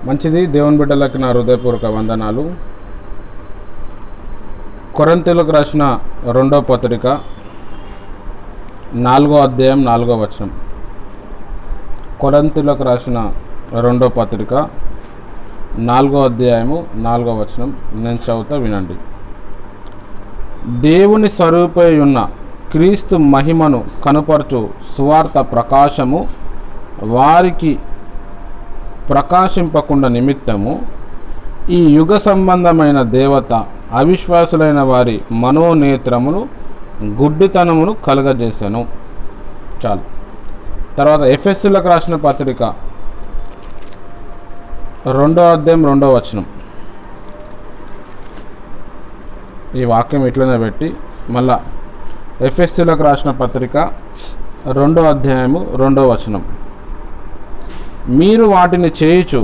మంచిది. దేవుని బిడ్డలకి నా హృదయపూర్వక వందనాలు. కొరింథీయులకు రాసిన 2వ పత్రిక 4వ అధ్యాయం 4వ వచనం. కొరింథీయులకు రాసిన 2వ పత్రిక 4వ అధ్యాయము 4వ వచనం నేను చదువుతా, వినండి. దేవుని స్వరూపై ఉన్న క్రీస్తు మహిమను కనుపరచు సువార్త ప్రకాశము వారికి ప్రకాశింపకుండా నిమిత్తము ఈ యుగ సంబంధమైన దేవత అవిశ్వాసులైన వారి మనోనేత్రములు గుడ్డితనమును కలుగజేసెను. చాలు. తర్వాత ఎఫెసీయులకు రాసిన పత్రిక 2వ అధ్యాయం 2వ వచనం. ఈ వాక్యం ఇట్లనే పెట్టి మళ్ళా ఎఫెసీయులకు రాసిన పత్రిక 2వ అధ్యాయము 2వ వచనం. మీరు వాటిని చేయుచు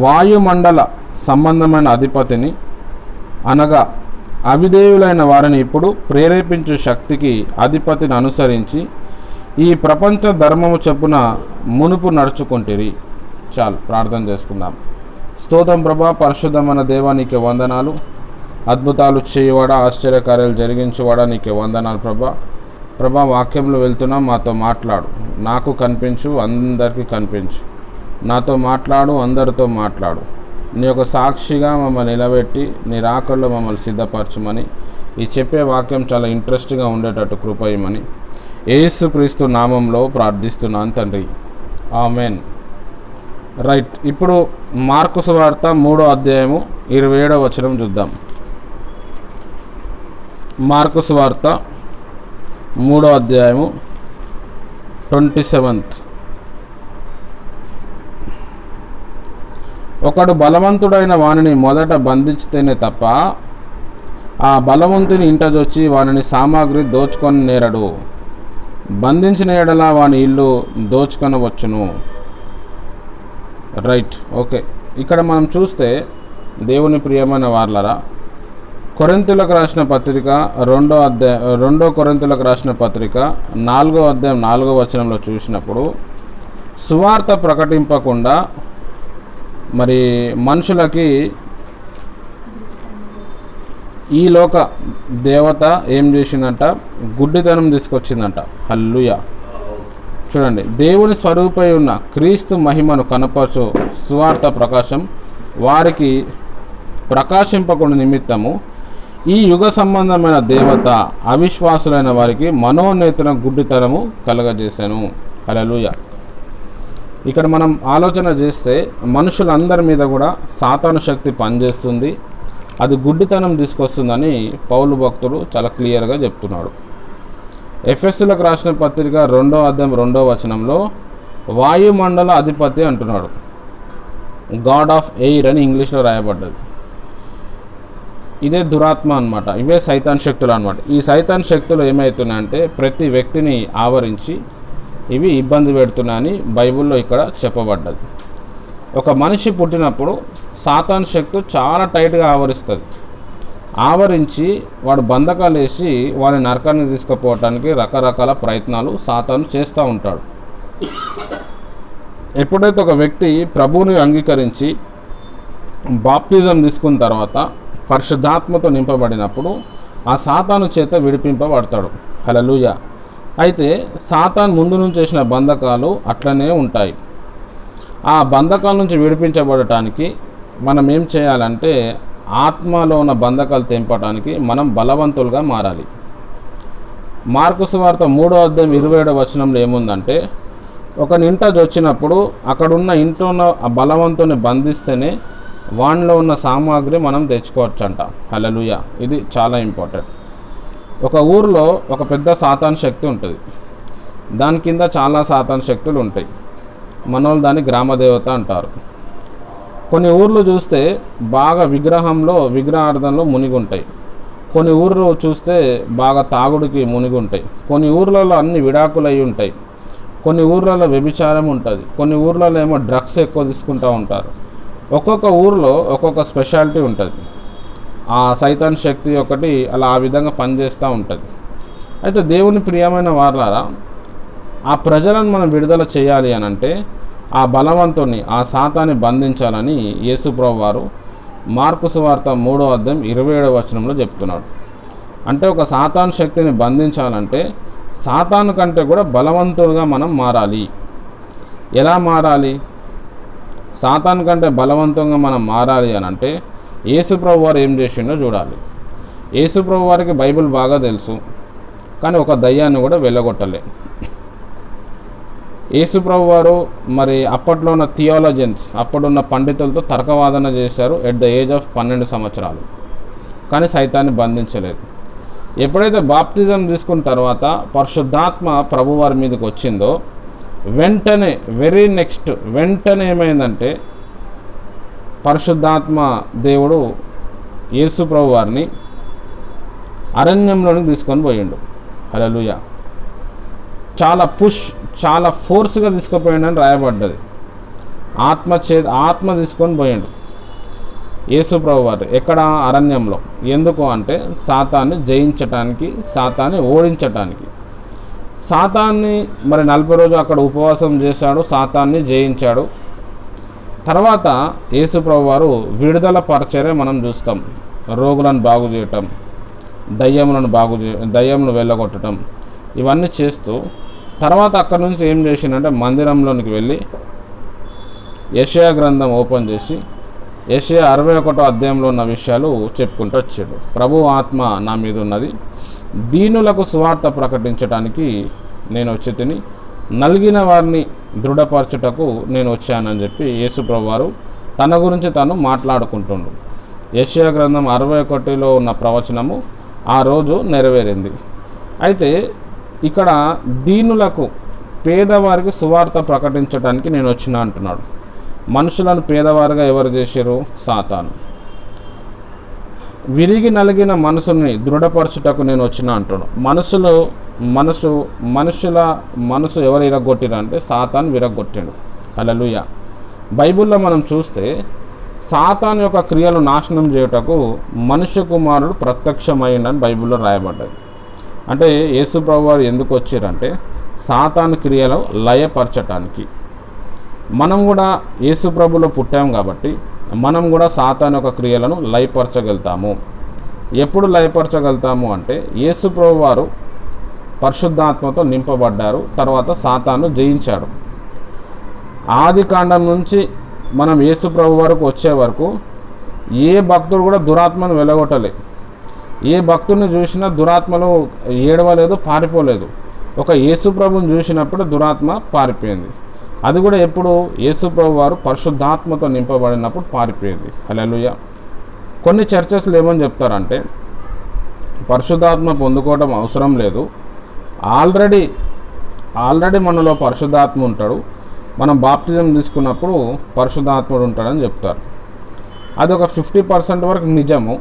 వాయుమండల సంబంధమైన అధిపతిని అనగా అవిధేయులైన వారిని ఇప్పుడు ప్రేరేపించు శక్తికి అధిపతిని అనుసరించి ఈ ప్రపంచ ధర్మము చొప్పున మునుపు నడుచుకుంటిరి. చాలు, ప్రార్థన చేసుకుందాం. స్తోత్రం ప్రభా, పరిశుద్ధమైన దేవా, నీకే వందనాలు. అద్భుతాలు చేయవాడా, ఆశ్చర్యకార్యాలు జరిగించేవాడా, నీకే వందనాలు ప్రభా. ప్రభా, వాక్యంలో వెళ్తున్నాం, మాతో మాట్లాడు. నాకు కనిపించు, అందరికీ కనిపించు. నాతో మాట్లాడు, అందరితో మాట్లాడు. నీ యొక్క సాక్షిగా మమ్మల్ని నిలబెట్టి నీ రాకల్లో మమ్మల్ని సిద్ధపరచుమని, ఈ చెప్పే వాక్యం చాలా ఇంట్రెస్ట్గా ఉండేటట్టు కృపయమని యేసుక్రీస్తు నామంలో ప్రార్థిస్తున్నాను తండ్రి, ఆమెన్. రైట్. ఇప్పుడు మార్కు సువార్త 3వ అధ్యాయము 27వ వచనం చూద్దాం. మార్కు సువార్త 3వ అధ్యాయము 27th. ఒకడు బలవంతుడైన వానిని మొదట బంధించితేనే తప్ప ఆ బలవంతుని ఇంటజొచ్చి వానిని సామాగ్రి దోచుకొని నేరడు. బంధించిన ఎడల వాని ఇల్లు దోచుకొనవచ్చును. రైట్. ఓకే. ఇక్కడ మనం చూస్తే దేవుని ప్రియమైన వార్లరా, కొరింథీయులకు రాసిన పత్రిక 2వ కొరింథీయులకు రాసిన పత్రిక 4వ అధ్యాయం 4వ వచనంలో చూసినప్పుడు సువార్త ప్రకటింపకుండా మరి మనుషులకి ఈ లోక దేవత ఏం చేసిందంట? గుడ్డితనం తీసుకొచ్చిందంట. హల్లెలూయా. చూడండి, దేవుని స్వరూపై ఉన్న క్రీస్తు మహిమను కనపరచు సువార్త ప్రకాశం వారికి ప్రకాశింపకుండా నిమిత్తము ఈ యుగ సంబంధమైన దేవత అవిశ్వాసులైన వారికి మనోనేత్ర గుడ్డితనము కలగజేశాను. హల్లెలూయా. ఇక్కడ మనం ఆలోచన చేస్తే మనుషులందరి మీద కూడా సాతాను శక్తి పనిచేస్తుంది, అది గుడ్డితనం తీసుకొస్తుందని పౌలు భక్తుడు చాలా క్లియర్గా చెప్తున్నాడు. ఎఫెసీయులకు రాసిన పత్రిక 2వ అధ్యాయం 2వ వచనంలో వాయుమండల అధిపతి అంటున్నాడు. గాడ్ ఆఫ్ ఎయిర్ అని ఇంగ్లీష్లో రాయబడ్డది. ఇదే దురాత్మ అనమాట. ఇవే సైతాన్ శక్తులు అనమాట. ఈ సైతాన్ శక్తులు ఏమవుతున్నాయంటే ప్రతి వ్యక్తిని ఆవరించి ఇవి ఇబ్బంది పెడుతున్నాయని బైబిల్లో ఇక్కడ చెప్పబడ్డది. ఒక మనిషి పుట్టినప్పుడు సాతాన్ శక్తి చాలా టైట్గా ఆవరిస్తుంది. ఆవరించి వాడు బంధకాలు వేసి వాని నరకానికి తీసుకుపోవటానికి రకరకాల ప్రయత్నాలు సాతాను చేస్తూ ఉంటాడు. ఎప్పుడైతే ఒక వ్యక్తి ప్రభువుని అంగీకరించి బాప్తిజం తీసుకున్న తర్వాత పరిశుద్ధాత్మతో నింపబడినప్పుడు ఆ సాతాను చేత విడిపింపబడతాడు. హల్లెలూయా. అయితే సాతాన్ ముందు నుంచి చేసిన బంధకాలు అట్లనే ఉంటాయి. ఆ బంధకాల నుంచి విడిపించబడటానికి మనం ఏం చేయాలంటే ఆత్మలో ఉన్న బంధకాలు తెంపడానికి మనం బలవంతులుగా మారాలి. మార్కు సువార్త 3వ అధ్యాయం 27వ వచనంలో ఏముందంటే ఒక ఇంటజ్ వచ్చినప్పుడు అక్కడున్న ఇంట్లో ఉన్న ఆ బలవంతుని బంధిస్తేనే వానిలో ఉన్న సామాగ్రి మనం తెచ్చుకోవచ్చంట. హల్లెలూయా. ఇది చాలా ఇంపార్టెంట్. ఒక ఊరిలో ఒక పెద్ద సాతాన్ శక్తి ఉంటుంది. దాని కింద చాలా సాతాన్ శక్తులు ఉంటాయి. మనోళ్ళు దాన్ని గ్రామదేవత అంటారు. కొన్ని ఊర్లు చూస్తే బాగా విగ్రహార్థంలో మునిగి ఉంటాయి. కొన్ని ఊర్లు చూస్తే బాగా తాగుడికి మునిగి ఉంటాయి. కొన్ని ఊర్లలో అన్ని విడాకులు అయి ఉంటాయి. కొన్ని ఊర్లలో వ్యభిచారం ఉంటుంది. కొన్ని ఊర్లలో ఏమో డ్రగ్స్ ఎక్కువ తీసుకుంటూ ఉంటారు. ఒక్కొక్క ఊర్లో ఒక్కొక్క స్పెషాలిటీ ఉంటుంది. ఆ సైతాన్ శక్తి ఒకటి అలా ఆ విధంగా పనిచేస్తూ ఉంటుంది. అయితే దేవుని ప్రియమైన వారలారా, ఆ ప్రజలను మనం విడుదల చేయాలి అని అంటే ఆ బలవంతుని, ఆ సాతాన్ని బంధించాలని యేసుప్రభు వారు మార్కు సువార్త 3వ అధ్యాయం 27వ వచనంలో చెప్తున్నాడు. అంటే ఒక సాతాను శక్తిని బంధించాలంటే సాతాను కంటే కూడా బలవంతుడుగా మనం మారాలి. ఎలా మారాలి? సాతాను కంటే బలవంతంగా మనం మారాలి అని అంటే యేసుప్రభు వారు ఏం చేసిండో చూడాలి. యేసుప్రభు వారికి బైబిల్ బాగా తెలుసు, కానీ ఒక దయ్యాన్ని కూడా వెళ్ళగొట్టలే. యేసుప్రభు వారు మరి అప్పట్లో ఉన్న థియాలజన్స్, అప్పుడున్న పండితులతో తర్కవాదన చేశారు ఎట్ ద ఏజ్ ఆఫ్ 12 సంవత్సరాలు, కానీ సైతాన్ని బంధించలేదు. ఎప్పుడైతే బాప్తిజం తీసుకున్న తర్వాత పరిశుద్ధాత్మ ప్రభువారి మీదకి వచ్చిందో వెంటనే వెంటనే ఏమైందంటే పరిశుద్ధాత్మ దేవుడు యేసు ప్రభు వారిని అరణ్యంలోనికి తీసుకొని పోయిండు. హల్లెలూయా. చాలా ఫోర్స్గా తీసుకుపోయిండని రాయబడ్డది. ఆత్మ తీసుకొని పోయిండు యేసు ప్రభు వారు. ఎక్కడ? అరణ్యంలో. ఎందుకు అంటే సాతాన్ని జయించటానికి, సాతాన్ని ఓడించటానికి. సాతాన్ని మరి 40 రోజులు అక్కడ ఉపవాసం చేశాడు, సాతాన్ని జయించాడు. తర్వాత యేసు ప్రభు వారు విడుదల పరిచర్య మనం చూస్తాం. రోగులను బాగు చేయటం, దయ్యములను వెళ్ళగొట్టడం, ఇవన్నీ చేస్తూ తర్వాత అక్కడ నుంచి ఏం చేసిండంటే మందిరంలోనికి వెళ్ళి యెషయా గ్రంథం ఓపెన్ చేసి యెషయా 61వ అధ్యాయంలో ఉన్న విషయాలు చెప్పుకుంటూ వచ్చాడు. ప్రభు ఆత్మ నా మీద ఉన్నది, దీనులకు సువార్త ప్రకటించడానికి నేను వచ్చి తిని, నలిగిన వారిని దృఢపరచుటకు నేను వచ్చానని చెప్పి యేసు ప్రభు వారు తన గురించి తను మాట్లాడుకుంటుండు. యెషయా గ్రంథం 61లో ఉన్న ప్రవచనము ఆ రోజు నెరవేరింది. అయితే ఇక్కడ దీనులకు, పేదవారికి సువార్త ప్రకటించడానికి నేను వచ్చిన అంటున్నాడు. మనుషులను పేదవారుగా ఎవరు చేశారు? సాతాను. విరిగి నలిగిన మనసుని దృఢపరచుటకు నేను వచ్చిన అంటున్నాడు. మనుషుల మనసు ఎవరు విరగొట్టిరంటే సాతాను విరగొట్టాడు. హల్లెలూయా. బైబిల్లో మనం చూస్తే సాతాను యొక్క క్రియలు నాశనం చేయుటకు మనుష్య కుమారుడు ప్రత్యక్షమైండని బైబిల్లో రాయబడ్డది. అంటే యేసు ప్రభు వారు ఎందుకు వచ్చారంటే సాతాను క్రియలు లయపరచటానికి. మనం కూడా యేసు ప్రభులో పుట్టాం కాబట్టి మనం కూడా సాతాను యొక్క క్రియలను లయపరచగలుగుతాము. ఎప్పుడు లయపరచగలుగుతాము అంటే యేసు ప్రభు వారు పరిశుద్ధాత్మతో నింపబడ్డారు, తర్వాత సాతాను జయించాడు. ఆది కాండం నుంచి మనం యేసు ప్రభు వరకు వచ్చే వరకు ఏ భక్తుడు కూడా దురాత్మను వెళ్ళగొట్టలే. ఏ భక్తుడిని చూసినా దురాత్మలు ఏడవలేదు, పారిపోలేదు. ఒక యేసు ప్రభుని చూసినప్పుడు దురాత్మ పారిపోయింది. అది కూడా ఎప్పుడు? యేసు ప్రభు వారు పరిశుద్ధాత్మతో నింపబడినప్పుడు పారిపోయింది. హల్లెలూయా. కొన్ని చర్చెస్లు ఏమని చెప్తారంటే పరిశుద్ధాత్మ పొందుకోవడం అవసరం లేదు, ఆల్రెడీ మనలో పరిశుద్ధాత్మ ఉంటాడు, మనం బాప్తిజం తీసుకున్నప్పుడు పరిశుద్ధాత్ముడు ఉంటాడని చెప్తారు. అది ఒక 50% వరకు నిజము.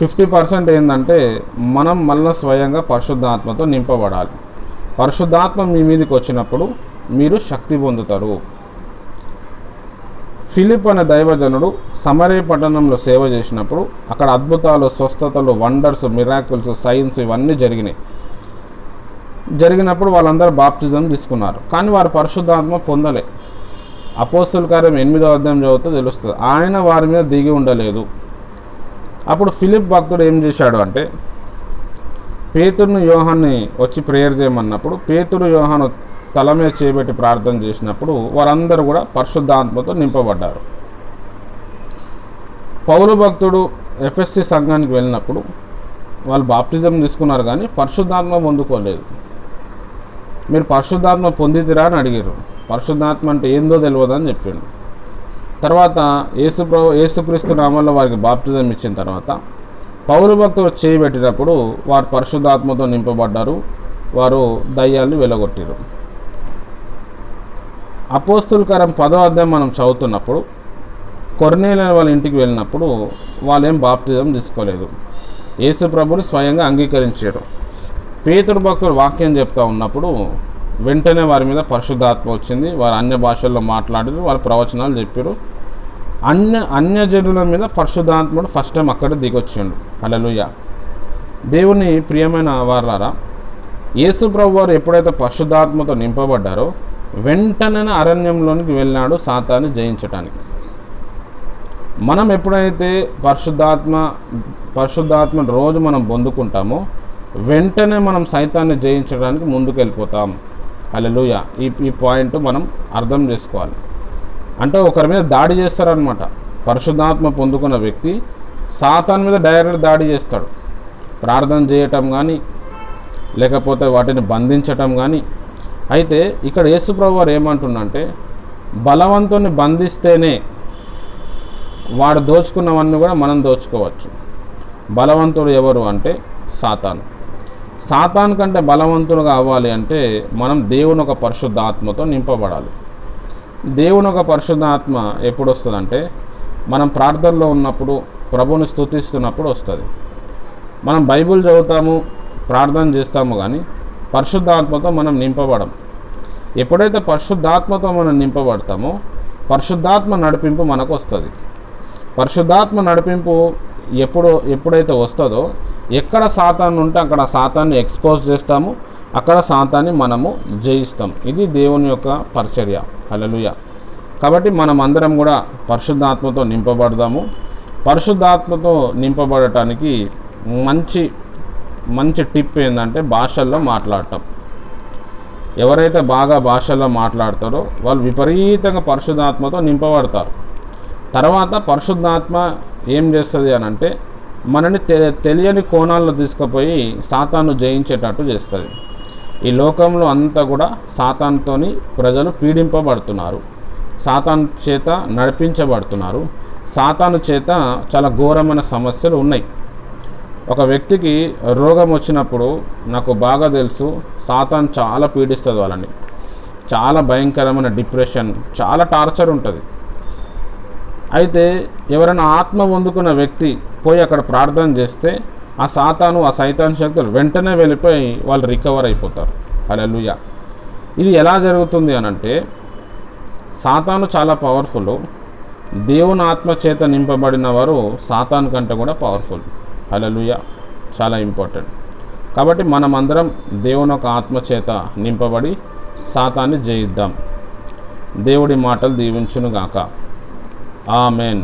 50% ఏంటంటే మనం మళ్ళీ స్వయంగా పరిశుద్ధాత్మతో నింపబడాలి. పరిశుద్ధాత్మ మీ మీదకి వచ్చినప్పుడు మీరు శక్తి పొందుతారు. ఫిలిప్ అనే దైవజనుడు సమరయ పట్టణంలో సేవ చేసినప్పుడు అక్కడ అద్భుతాలు, స్వస్థతలు, వండర్స్, మిరాకిల్స్, సైన్స్ ఇవన్నీ జరిగినప్పుడు వాళ్ళందరూ బాప్తిజం తీసుకున్నారు, కానీ వారు పరిశుద్ధాత్మ పొందలే. అపోస్తలుల కార్యం 8వ అధ్యాయం చదివితే తెలుస్తుంది, ఆయన వారి మీద దిగి ఉండలేదు. అప్పుడు ఫిలిప్ భక్తుడు ఏం చేశాడు అంటే పేతురును, యోహాన్ని వచ్చి ప్రేయర్ చేయమన్నప్పుడు పేతురు, యోహాను తల మీద చేయబెట్టి ప్రార్థన చేసినప్పుడు వారందరూ కూడా పరిశుద్ధాత్మతో నింపబడ్డారు. పౌలు భక్తుడు ఎఫెస్సి సంఘానికి వెళ్ళినప్పుడు వాళ్ళు బాప్తిజం తీసుకున్నారు, కానీ పరిశుద్ధాత్మ పొందుకోలేదు. మీరు పరిశుద్ధాత్మ పొందితిరా అని అడిగారు. పరిశుద్ధాత్మ అంటే ఏందో తెలియదని చెప్పిండు. తర్వాత యేసుక్రీస్తు నామంలో వారికి బాప్తిజం ఇచ్చిన తర్వాత పౌలు భక్తులు చేయబెట్టినప్పుడు వారు పరిశుద్ధాత్మతో నింపబడ్డారు, వారు దయ్యాన్ని వెలగొట్టారు. అపోస్తలుల కార్యం 10వ అధ్యాయం మనం చదువుతున్నప్పుడు కొర్నేలియు వాళ్ళ ఇంటికి వెళ్ళినప్పుడు వాళ్ళేం బాప్తిజం తీసుకోలేదు, యేసు ప్రభుని స్వయంగా అంగీకరించారు. పేతురు భక్తుడు వాక్యం చెప్తా ఉన్నప్పుడు వెంటనే వారి మీద పరిశుద్ధాత్మ వచ్చింది, వారు అన్య భాషల్లో మాట్లాడారు, వారు ప్రవచనాలు చెప్పారు. అన్యజనుల మీద పరిశుద్ధాత్ముడు ఫస్ట్ టైం అక్కడ దిగొచ్చిండు. హల్లెలూయా. దేవుని ప్రియమైన వారలారా, యేసు ప్రభు వారు ఎప్పుడైతే పరిశుద్ధాత్మతో నింపబడ్డారో వెంటనే అరణ్యంలోనికి వెళ్ళాడు సాతాన్ని జయించటానికి. మనం ఎప్పుడైతే పరిశుద్ధాత్మ రోజు మనం పొందుకుంటామో వెంటనే మనం సైతాన్ని జయించడానికి ముందుకు వెళ్ళిపోతాం. హల్లెలూయా. ఈ పాయింట్ మనం అర్థం చేసుకోవాలి. అంటే ఒకరి మీద దాడి చేస్తారనమాట. పరిశుద్ధాత్మ పొందుకున్న వ్యక్తి సాతాన్ మీద డైరెక్ట్ దాడి చేస్తాడు. ప్రార్థన చేయటం కానీ, లేకపోతే వాటిని బంధించటం కానీ. అయితే ఇక్కడ యేసుప్రభు వారు ఏమంటున్నంటే, బలవంతుని బంధిస్తేనే వాడు దోచుకున్నవన్నీ కూడా మనం దోచుకోవచ్చు. బలవంతుడు ఎవరు అంటే సాతాను. సాతాను కంటే బలవంతుడుగా అవ్వాలి అంటే మనం దేవుని ఒక పరిశుద్ధాత్మతో నింపబడాలి. దేవుని ఒక పరిశుద్ధాత్మ ఎప్పుడు వస్తుందంటే మనం ప్రార్థనలో ఉన్నప్పుడు, ప్రభుని స్తుతిస్తున్నప్పుడు వస్తుంది. మనం బైబిల్ చదువుతాము, ప్రార్థన చేస్తాము, కానీ పరిశుద్ధాత్మతో మనం నింపబడం. ఎప్పుడైతే పరిశుద్ధాత్మతో మనం నింపబడతామో పరిశుద్ధాత్మ నడిపింపు మనకు వస్తుంది. పరిశుద్ధాత్మ నడిపింపు ఎప్పుడైతే వస్తుందో ఎక్కడ సాతాను ఉంటే అక్కడ సాతాన్ని ఎక్స్పోజ్ చేస్తాము, అక్కడ సాతాన్ని మనము జయిస్తాం. ఇది దేవుని యొక్క పరిచర్య. హల్లెలూయా. కాబట్టి మనం అందరం కూడా పరిశుద్ధాత్మతో నింపబడదాము. పరిశుద్ధాత్మతో నింపబడటానికి మంచి టిప్ ఏంటంటే భాషల్లో మాట్లాడటం. ఎవరైతే బాగా భాషల్లో మాట్లాడతారో వాళ్ళు విపరీతంగా పరిశుద్ధాత్మతో నింపబడతారు. తర్వాత పరిశుద్ధాత్మ ఏం చేస్తుంది అని అంటే మనని తెలియని కోణాల్లో తీసుకుపోయి సాతాను జయించేటట్టు చేస్తుంది. ఈ లోకంలో అంతా కూడా సాతానుతోని ప్రజలు పీడింపబడుతున్నారు, సాతాను చేత నడిపించబడుతున్నారు, సాతాను చేత చాలా ఘోరమైన సమస్యలు ఉన్నాయి. ఒక వ్యక్తికి రోగం వచ్చినప్పుడు నాకు బాగా తెలుసు, సాతాను చాలా పీడిస్తుంది వాళ్ళని. చాలా భయంకరమైన డిప్రెషన్, చాలా టార్చర్ ఉంటుంది. అయితే ఎవరైనా ఆత్మ పొందుకున్న వ్యక్తి పోయి అక్కడ ప్రార్థన చేస్తే ఆ సైతాన్ శక్తులు వెంటనే వెళ్ళిపోయి వాళ్ళు రికవర్ అయిపోతారు. హల్లెలూయా. ఇది ఎలా జరుగుతుంది అనంటే సాతాను చాలా పవర్ఫుల్. దేవుని ఆత్మ చేత నింపబడిన వారు సాతాను కంటే కూడా పవర్ఫుల్. హల్లెలూయా. చాలా ఇంపార్టెంట్. కాబట్టి మనమందరం దేవుని ఒక ఆత్మ చేత నింపబడి సాతాన్ని జయిద్దాం. దేవుడి మాటలు దీవించునుగాక. ఆమెన్.